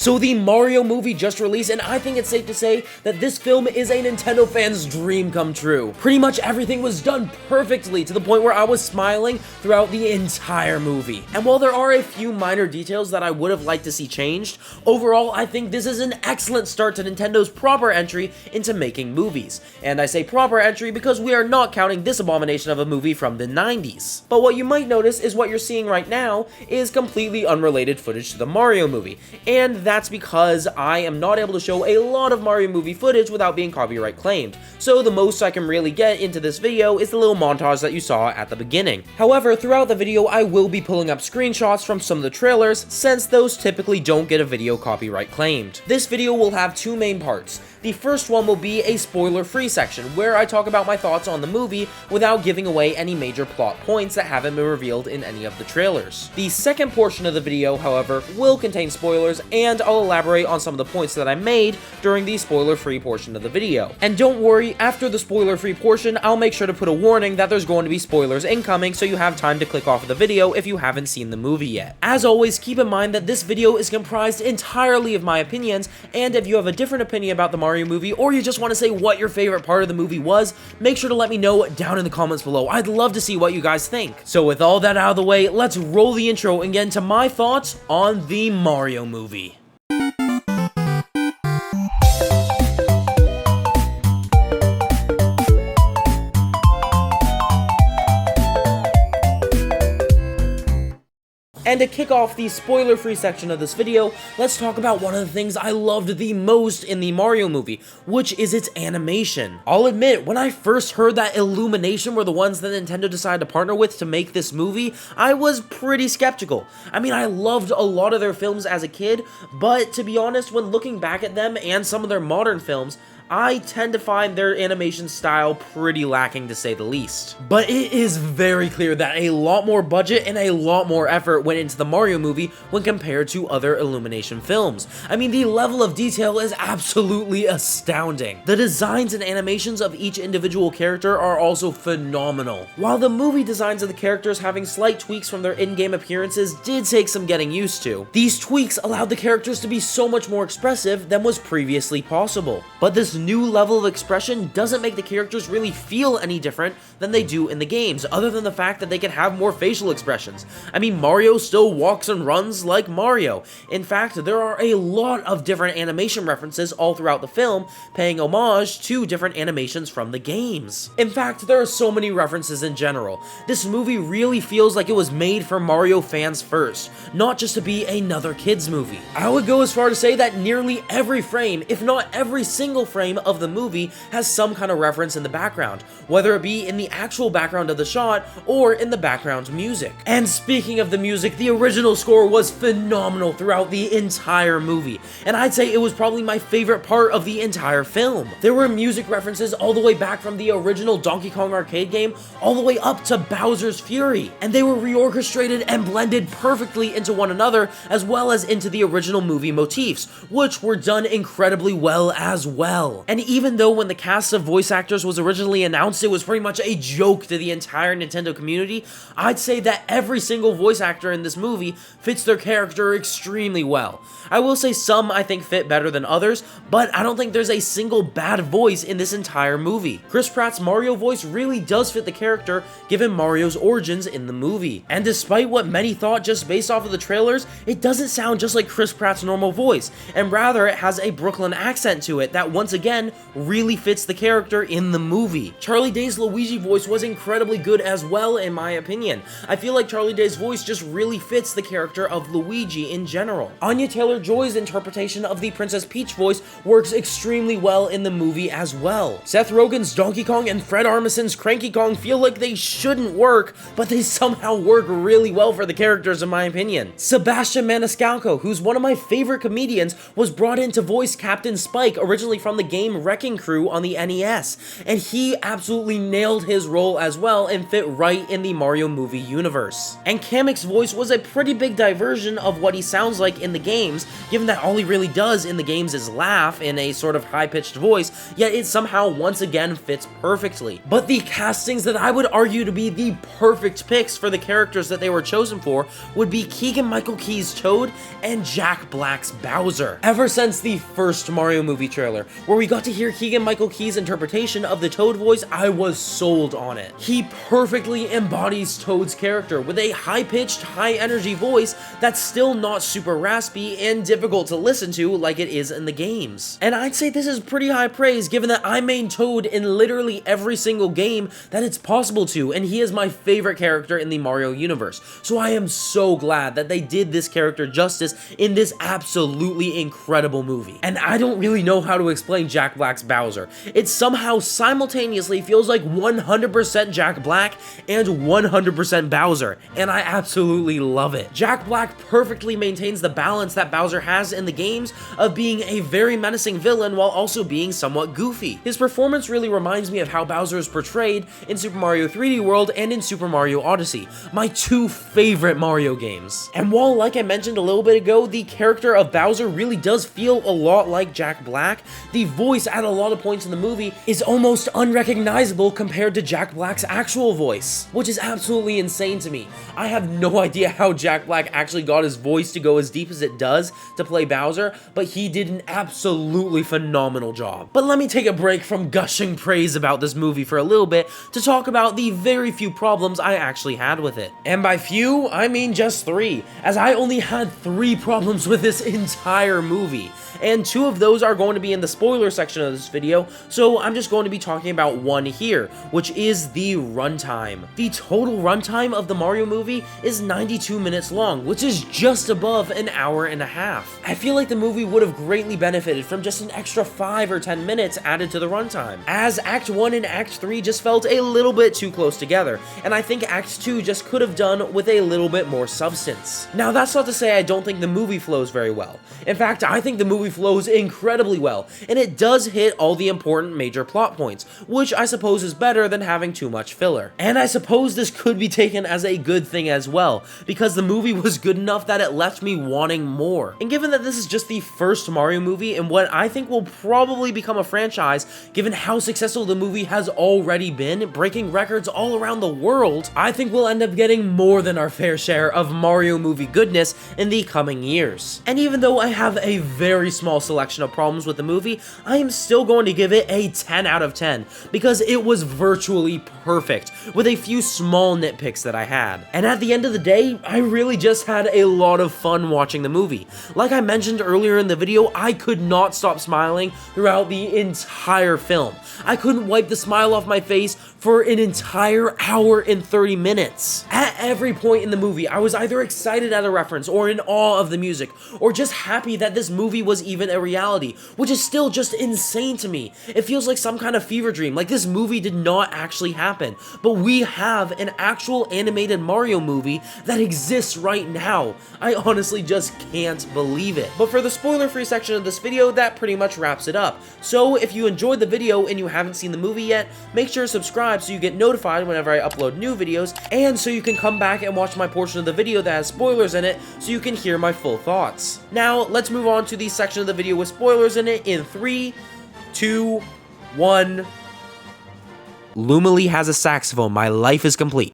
So the Mario movie just released, and I think it's safe to say that this film is a Nintendo fan's dream come true. Pretty much everything was done perfectly to the point where I was smiling throughout the entire movie. And while there are a few minor details that I would have liked to see changed, overall I think this is an excellent start to Nintendo's proper entry into making movies. And I say proper entry because we are not counting this abomination of a movie from the 90s. But what you might notice is what you're seeing right now is completely unrelated footage to the Mario movie, and that's because I am not able to show a lot of Mario movie footage without being copyright claimed. So the most I can really get into this video is the little montage that you saw at the beginning. However, throughout the video I will be pulling up screenshots from some of the trailers, since those typically don't get a video copyright claimed. This video will have two main parts. The first one will be a spoiler-free section, where I talk about my thoughts on the movie without giving away any major plot points that haven't been revealed in any of the trailers. The second portion of the video, however, will contain spoilers, and I'll elaborate on some of the points that I made during the spoiler-free portion of the video. And don't worry, after the spoiler-free portion, I'll make sure to put a warning that there's going to be spoilers incoming, so you have time to click off of the video if you haven't seen the movie yet. As always, keep in mind that this video is comprised entirely of my opinions, and if you have a different opinion about the Mario movie, or you just want to say what your favorite part of the movie was, make sure to let me know down in the comments below. I'd love to see what you guys think. So with all that out of the way, let's roll the intro and get into my thoughts on the Mario movie. And to kick off the spoiler-free section of this video, let's talk about one of the things I loved the most in the Mario movie, which is its animation. I'll admit, when I first heard that Illumination were the ones that Nintendo decided to partner with to make this movie, I was pretty skeptical. I mean, I loved a lot of their films as a kid, but to be honest, when looking back at them and some of their modern films, I tend to find their animation style pretty lacking, to say the least. But it is very clear that a lot more budget and a lot more effort went into the Mario movie when compared to other Illumination films. I mean, the level of detail is absolutely astounding. The designs and animations of each individual character are also phenomenal. While the movie designs of the characters having slight tweaks from their in-game appearances did take some getting used to, these tweaks allowed the characters to be so much more expressive than was previously possible. But this new level of expression doesn't make the characters really feel any different than they do in the games, other than the fact that they can have more facial expressions. I mean, Mario still walks and runs like Mario. In fact, there are a lot of different animation references all throughout the film, paying homage to different animations from the games. In fact, there are so many references in general. This movie really feels like it was made for Mario fans first, not just to be another kids movie. I would go as far to say that nearly every frame, if not every single frame of the movie, has some kind of reference in the background, whether it be in the actual background of the shot or in the background music. And speaking of the music, the original score was phenomenal throughout the entire movie, and I'd say it was probably my favorite part of the entire film. There were music references all the way back from the original Donkey Kong arcade game all the way up to Bowser's Fury, and they were reorchestrated and blended perfectly into one another, as well as into the original movie motifs, which were done incredibly well as well. And even though when the cast of voice actors was originally announced, it was pretty much a joke to the entire Nintendo community, I'd say that every single voice actor in this movie fits their character extremely well. I will say some I think fit better than others, but I don't think there's a single bad voice in this entire movie. Chris Pratt's Mario voice really does fit the character, given Mario's origins in the movie. And despite what many thought just based off of the trailers, it doesn't sound just like Chris Pratt's normal voice, and rather it has a Brooklyn accent to it that once again really fits the character in the movie. Charlie Day's Luigi voice was incredibly good as well, in my opinion. I feel like Charlie Day's voice just really fits the character of Luigi in general. Anya Taylor-Joy's interpretation of the Princess Peach voice works extremely well in the movie as well. Seth Rogen's Donkey Kong and Fred Armisen's Cranky Kong feel like they shouldn't work, but they somehow work really well for the characters in my opinion. Sebastian Maniscalco, who's one of my favorite comedians, was brought in to voice Captain Spike, originally from the game Wrecking Crew on the NES, and he absolutely nailed his role as well and fit right in the Mario movie universe. And Kamek's voice was a pretty big diversion of what he sounds like in the games, given that all he really does in the games is laugh in a sort of high-pitched voice, yet it somehow once again fits perfectly. But the castings that I would argue to be the perfect picks for the characters that they were chosen for would be Keegan-Michael Key's Toad and Jack Black's Bowser. Ever since the first Mario movie trailer, where we got to hear Keegan-Michael Key's interpretation of the Toad voice, I was sold on it. He perfectly embodies Toad's character with a high-pitched, high-energy voice that's still not super raspy and difficult to listen to like it is in the games. And I'd say this is pretty high praise given that I main Toad in literally every single game that it's possible to, and he is my favorite character in the Mario universe. So I am so glad that they did this character justice in this absolutely incredible movie. And I don't really know how to explain Jack Black's Bowser. It somehow simultaneously feels like 100% Jack Black and 100% Bowser, and I absolutely love it. Jack Black perfectly maintains the balance that Bowser has in the games of being a very menacing villain while also being somewhat goofy. His performance really reminds me of how Bowser is portrayed in Super Mario 3D World and in Super Mario Odyssey, my two favorite Mario games. And while, like I mentioned a little bit ago, the character of Bowser really does feel a lot like Jack Black, the voice at a lot of points in the movie is almost unrecognizable compared to Jack Black's actual voice, which is absolutely insane to me. I have no idea how Jack Black actually got his voice to go as deep as it does to play Bowser, but he did an absolutely phenomenal job. But let me take a break from gushing praise about this movie for a little bit to talk about the very few problems I actually had with it. And by few, I mean just 3, as I only had 3 problems with this entire movie. And 2 of those are going to be in the spoiler section of this video, so I'm just going to be talking about one here, which is the runtime. The total runtime of the Mario movie is 92 minutes long, which is just above an hour and a half. I feel like the movie would have greatly benefited from just an extra 5 or 10 minutes added to the runtime, as Act 1 and Act 3 just felt a little bit too close together, and I think Act 2 just could have done with a little bit more substance. Now, that's not to say I don't think the movie flows very well. In fact, I think the movie flows incredibly well, and it does hit all the important major plot points, which I suppose is better than having too much filler. And I suppose this could be taken as a good thing as well, because the movie was good enough that it left me wanting more. And given that this is just the first Mario movie in what I think will probably become a franchise, given how successful the movie has already been, breaking records all around the world, I think we'll end up getting more than our fair share of Mario movie goodness in the coming years. And even though I have a very small selection of problems with the movie, I am still going to give it a 10 out of 10, because it was virtually perfect, with a few small nitpicks that I had. And at the end of the day, I really just had a lot of fun watching the movie. Like I mentioned earlier in the video, I could not stop smiling throughout the entire film. I couldn't wipe the smile off my face for an entire hour and 30 minutes. At every point in the movie, I was either excited at a reference or in awe of the music, or just happy that this movie was even a reality, which is still just insane to me. It feels like some kind of fever dream, like this movie did not actually happen, but we have an actual animated Mario movie that exists right now. I honestly just can't believe it. But for the spoiler-free section of this video, that pretty much wraps it up. So if you enjoyed the video and you haven't seen the movie yet, make sure to subscribe so you get notified whenever I upload new videos, and so you can come back and watch my portion of the video that has spoilers in it so you can hear my full thoughts. Now, let's move on to the section of the video with spoilers in it in 3, 2, 1. Lumily has a saxophone. My life is complete.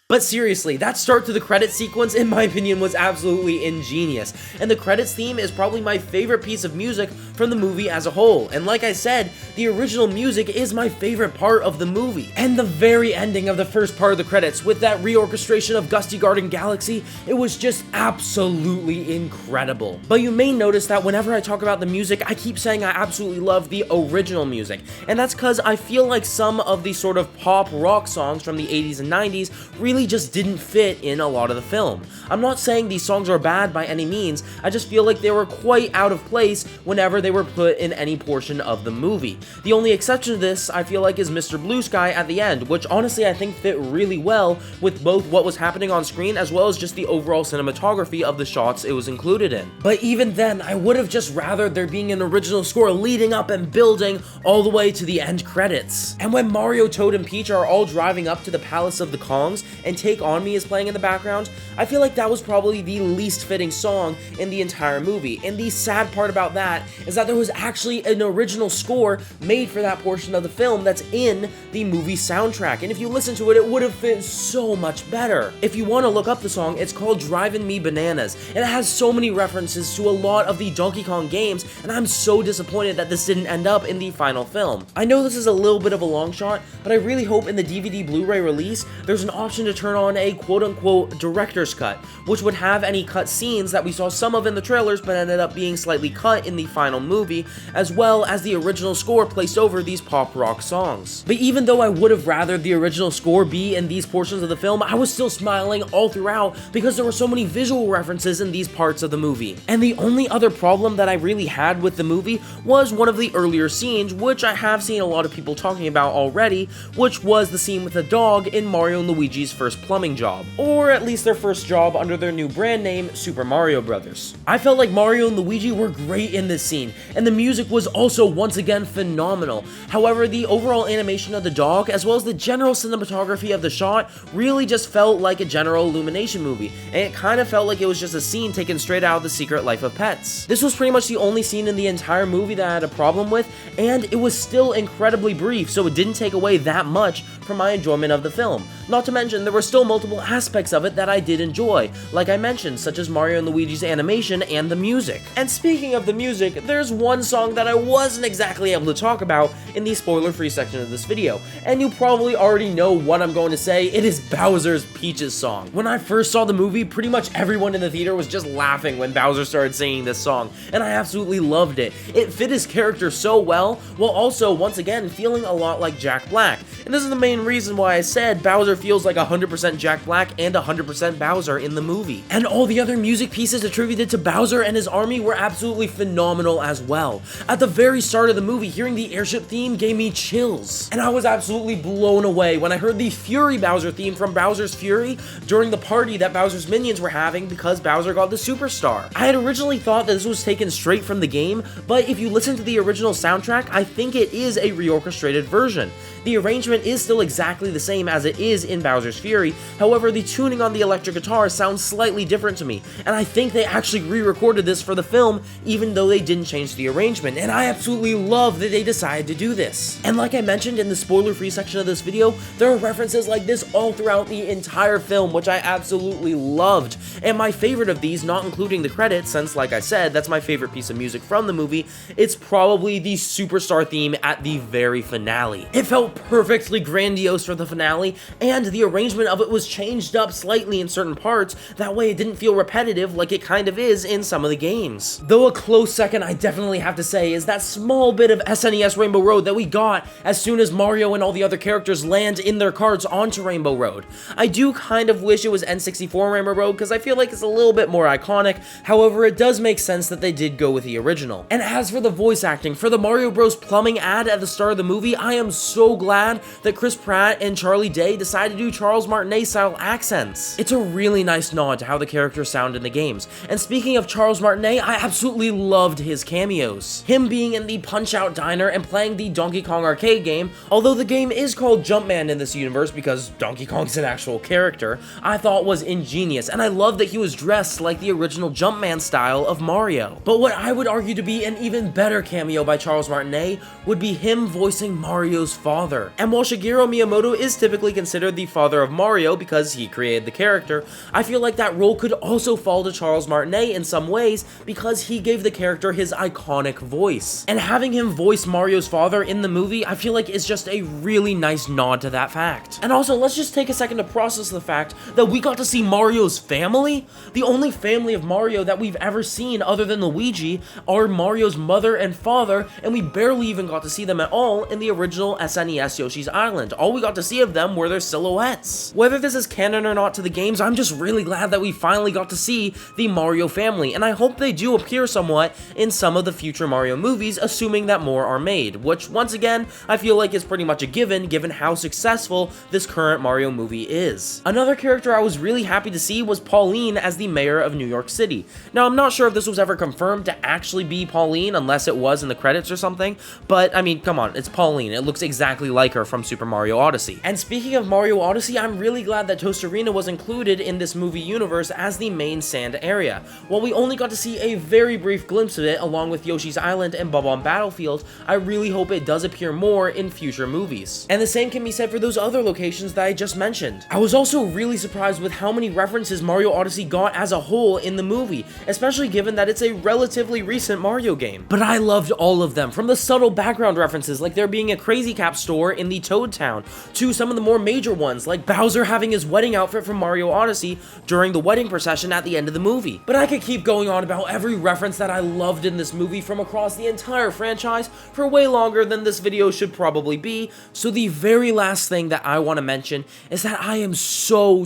But seriously, that start to the credits sequence, in my opinion, was absolutely ingenious, and the credits theme is probably my favorite piece of music from the movie as a whole, and like I said, the original music is my favorite part of the movie. And the very ending of the first part of the credits, with that reorchestration of Gusty Garden Galaxy, it was just absolutely incredible. But you may notice that whenever I talk about the music, I keep saying I absolutely love the original music, and that's because I feel like some of the sort of pop rock songs from the 80s and 90s really really just didn't fit in a lot of the film. I'm not saying these songs are bad by any means, I just feel like they were quite out of place whenever they were put in any portion of the movie. The only exception to this, I feel like, is Mr. Blue Sky at the end, which honestly I think fit really well with both what was happening on screen as well as just the overall cinematography of the shots it was included in. But even then, I would have just rathered there being an original score leading up and building all the way to the end credits. And when Mario, Toad, and Peach are all driving up to the Palace of the Kongs and Take On Me is playing in the background, I feel like that was probably the least fitting song in the entire movie. And the sad part about that is that there was actually an original score made for that portion of the film that's in the movie soundtrack. And if you listen to it, it would have fit so much better. If you want to look up the song, it's called Drivin' Me Bananas, and it has so many references to a lot of the Donkey Kong games, and I'm so disappointed that this didn't end up in the final film. I know this is a little bit of a long shot, but I really hope in the DVD Blu-ray release, there's an option to turn on a quote-unquote director's cut, which would have any cut scenes that we saw some of in the trailers but ended up being slightly cut in the final movie, as well as the original score placed over these pop rock songs. But even though I would have rathered the original score be in these portions of the film, I was still smiling all throughout because there were so many visual references in these parts of the movie. And the only other problem that I really had with the movie was one of the earlier scenes, which I have seen a lot of people talking about already, which was the scene with the dog in Mario and Luigi's first plumbing job, or at least their first job under their new brand name, Super Mario Bros. I felt like Mario and Luigi were great in this scene, and the music was also once again phenomenal. However, the overall animation of the dog, as well as the general cinematography of the shot, really just felt like a general Illumination movie, and it kind of felt like it was just a scene taken straight out of The Secret Life of Pets. This was pretty much the only scene in the entire movie that I had a problem with, and it was still incredibly brief, so it didn't take away that much from my enjoyment of the film. Not to mention, there were still multiple aspects of it that I did enjoy, like I mentioned, such as Mario and Luigi's animation and the music. And speaking of the music, there's one song that I wasn't exactly able to talk about in the spoiler-free section of this video, and you probably already know what I'm going to say. It is Bowser's Peach's song. When I first saw the movie, pretty much everyone in the theater was just laughing when Bowser started singing this song, and I absolutely loved it. It fit his character so well, while also, once again, feeling a lot like Jack Black. And this is the main reason why I said Bowser feels like 100% Jack Black and 100% Bowser in the movie. And all the other music pieces attributed to Bowser and his army were absolutely phenomenal as well. At the very start of the movie, hearing the airship theme gave me chills, and I was absolutely blown away when I heard the Fury Bowser theme from Bowser's Fury during the party that Bowser's minions were having because Bowser got the Superstar. I had originally thought that this was taken straight from the game, but if you listen to the original soundtrack, I think it is a reorchestrated version. The arrangement is still exactly the same as it is in Bowser's Fury, however the tuning on the electric guitar sounds slightly different to me, and I think they actually re-recorded this for the film even though they didn't change the arrangement, and I absolutely love that they decided to do this. And like I mentioned in the spoiler-free section of this video, there are references like this all throughout the entire film, which I absolutely loved, and my favorite of these, not including the credits, since like I said, that's my favorite piece of music from the movie, it's probably the Superstar theme at the very finale. It felt perfectly grandiose for the finale, and the arrangement of it was changed up slightly in certain parts, that way it didn't feel repetitive like it kind of is in some of the games. Though a close second I definitely have to say is that small bit of SNES Rainbow Road that we got as soon as Mario and all the other characters land in their carts onto Rainbow Road. I do kind of wish it was N64 Rainbow Road because I feel like it's a little bit more iconic, however it does make sense that they did go with the original. And as for the voice acting, for the Mario Bros plumbing ad at the start of the movie, I am so glad that Chris Pratt and Charlie Day decided to do Charles Martinet style accents. It's a really nice nod to how the characters sound in the games. And speaking of Charles Martinet, I absolutely loved his cameos. Him being in the Punch-Out Diner and playing the Donkey Kong arcade game, although the game is called Jumpman in this universe because Donkey Kong's an actual character, I thought was ingenious, and I love that he was dressed like the original Jumpman style of Mario. But what I would argue to be an even better cameo by Charles Martinet would be him voicing Mario's father. And while Shigeru Miyamoto is typically considered the father of Mario because he created the character, I feel like that role could also fall to Charles Martinet in some ways because he gave the character his iconic voice. And having him voice Mario's father in the movie, I feel like is just a really nice nod to that fact. And also, let's just take a second to process the fact that we got to see Mario's family. The only family of Mario that we've ever seen other than Luigi are Mario's mother and father, and we barely even got to see them at all in the original SNES Yoshi's Island. All we got to see of them were their silhouettes. games. Whether this is canon or not to the games, I'm just really glad that we finally got to see the Mario family, and I hope they do appear somewhat in some of the future Mario movies, assuming that more are made, which once again, I feel like is pretty much a given how successful this current Mario movie is. Another character I was really happy to see was Pauline as the mayor of New York City. Now, I'm not sure if this was ever confirmed to actually be Pauline, unless it was in the credits or something, but I mean, come on, it's Pauline. It looks exactly like her from Super Mario Odyssey. And speaking of Mario Odyssey, I'm really glad that Tostarena was included in this movie universe as the main sand area. While we only got to see a very brief glimpse of it along with Yoshi's Island and Bob-omb Battlefield, I really hope it does appear more in future movies. And the same can be said for those other locations that I just mentioned. I was also really surprised with how many references Mario Odyssey got as a whole in the movie, especially given that it's a relatively recent Mario game. But I loved all of them, from the subtle background references like there being a Crazy Cap store in the Toad Town, to some of the more major ones like Bowser having his wedding outfit from Mario Odyssey during the wedding procession at the end of the movie. But I could keep going on about every reference that I loved in this movie from across the entire franchise for way longer than this video should probably be, so the very last thing that I want to mention is that I am so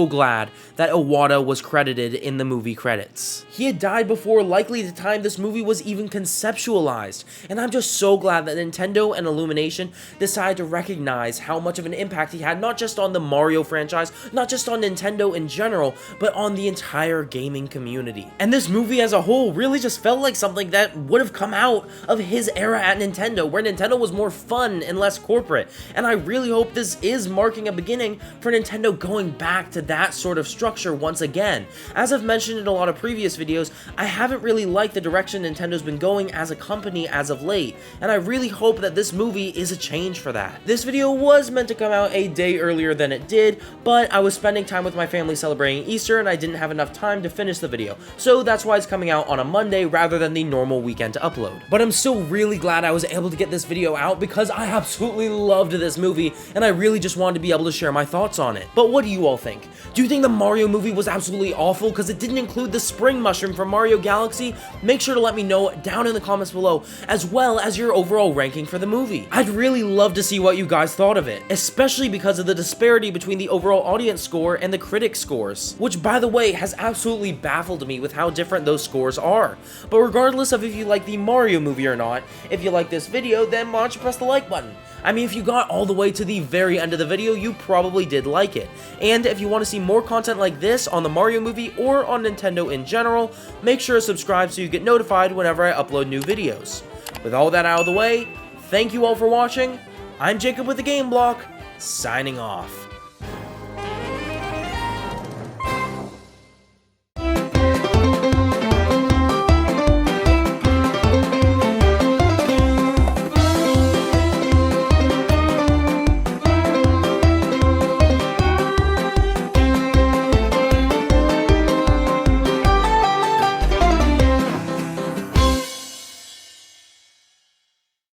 glad that Iwata was credited in the movie credits. He had died before likely the time this movie was even conceptualized, and I'm just so glad that Nintendo and Illumination decided to recognize how much of an impact he had, not just on the Mario franchise, not just on Nintendo in general, but on the entire gaming community. And this movie as a whole really just felt like something that would have come out of his era at Nintendo, where Nintendo was more fun and less corporate, and I really hope this is marking a beginning for Nintendo going back to that sort of structure once again. As I've mentioned in a lot of previous videos, I haven't really liked the direction Nintendo's been going as a company as of late, and I really hope that this movie is a change for that. This video was meant to come out a day earlier than it did, but I was spending time with my family celebrating Easter and I didn't have enough time to finish the video, so that's why it's coming out on a Monday rather than the normal weekend to upload. But I'm still really glad I was able to get this video out because I absolutely loved this movie and I really just wanted to be able to share my thoughts on it. But what do you all think? Do you think the Mario movie was absolutely awful because it didn't include the spring mushroom from Mario Galaxy? Make sure to let me know down in the comments below, as well as your overall ranking for the movie. I'd really love to see what you guys thought of it, especially because of the disparity between the overall audience score and the critic scores, which by the way has absolutely baffled me with how different those scores are. But regardless of if you like the Mario movie or not, if you like this video, then why don't you press the like button? I mean, if you got all the way to the very end of the video, you probably did like it. And if you want to see more content like this on the Mario movie or on Nintendo in general, make sure to subscribe so you get notified whenever I upload new videos. With all that out of the way, thank you all for watching. I'm Jacob with the Game Block, signing off.